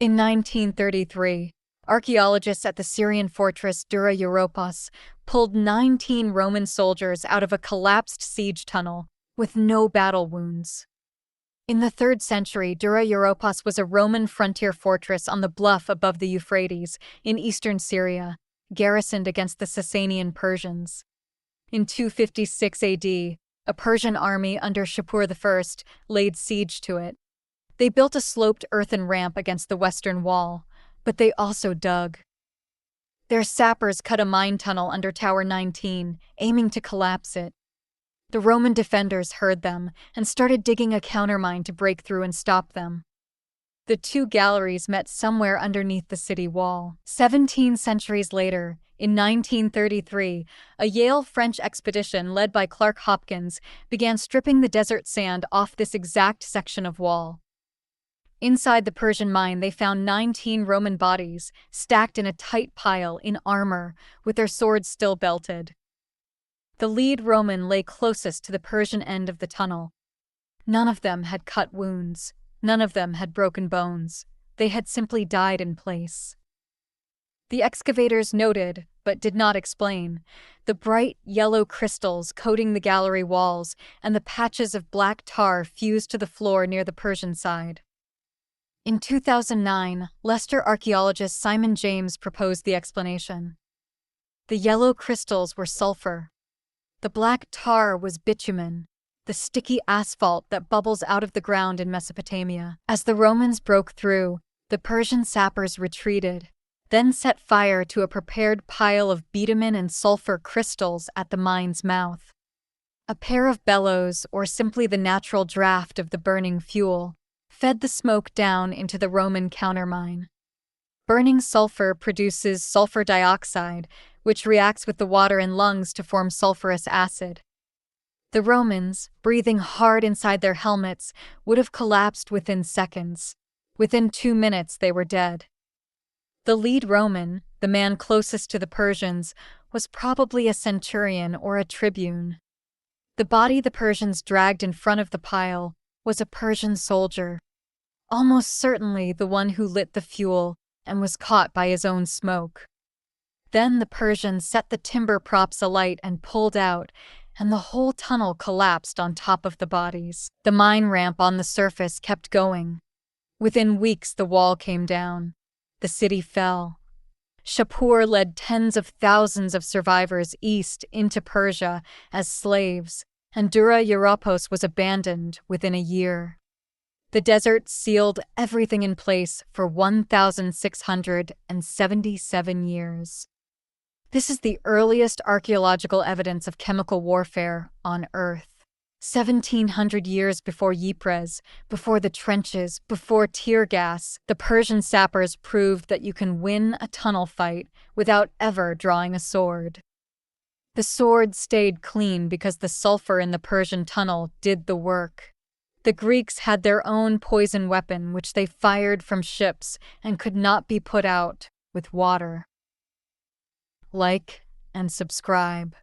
In 1933, archaeologists at the Syrian fortress Dura Europos pulled 19 Roman soldiers out of a collapsed siege tunnel with no battle wounds. In the 3rd century, Dura Europos was a Roman frontier fortress on the bluff above the Euphrates in eastern Syria, garrisoned against the Sasanian Persians. In 256 AD, a Persian army under Shapur I laid siege to it. They built a sloped earthen ramp against the western wall, but they also dug. Their sappers cut a mine tunnel under Tower 19, aiming to collapse it. The Roman defenders heard them and started digging a countermine to break through and stop them. The two galleries met somewhere underneath the city wall. 17 centuries later, in 1933, a Yale French expedition led by Clark Hopkins began stripping the desert sand off this exact section of wall. Inside the Persian mine, they found 19 Roman bodies, stacked in a tight pile in armor, with their swords still belted. The lead Roman lay closest to the Persian end of the tunnel. None of them had cut wounds. None of them had broken bones. They had simply died in place. The excavators noted, but did not explain, the bright yellow crystals coating the gallery walls and the patches of black tar fused to the floor near the Persian side. In 2009, Leicester archaeologist Simon James proposed the explanation. The yellow crystals were sulfur. The black tar was bitumen, the sticky asphalt that bubbles out of the ground in Mesopotamia. As the Romans broke through, the Persian sappers retreated, then set fire to a prepared pile of bitumen and sulfur crystals at the mine's mouth. A pair of bellows, or simply the natural draft of the burning fuel, fed the smoke down into the Roman countermine. Burning sulfur produces sulfur dioxide, which reacts with the water in lungs to form sulfurous acid. The Romans, breathing hard inside their helmets, would have collapsed within seconds. Within 2 minutes, they were dead. The lead Roman, the man closest to the Persians, was probably a centurion or a tribune. The body the Persians dragged in front of the pile was a Persian soldier, almost certainly the one who lit the fuel and was caught by his own smoke. Then the Persians set the timber props alight and pulled out, and the whole tunnel collapsed on top of the bodies. The mine ramp on the surface kept going. Within weeks, the wall came down. The city fell. Shapur led tens of thousands of survivors east into Persia as slaves, and Dura Europos was abandoned within a year. The desert sealed everything in place for 1,677 years. This is the earliest archaeological evidence of chemical warfare on Earth. 1,700 years before Ypres, before the trenches, before tear gas, the Persian sappers proved that you can win a tunnel fight without ever drawing a sword. The sword stayed clean because the sulfur in the Persian tunnel did the work. The Greeks had their own poison weapon which they fired from ships and could not be put out with water. Like and subscribe.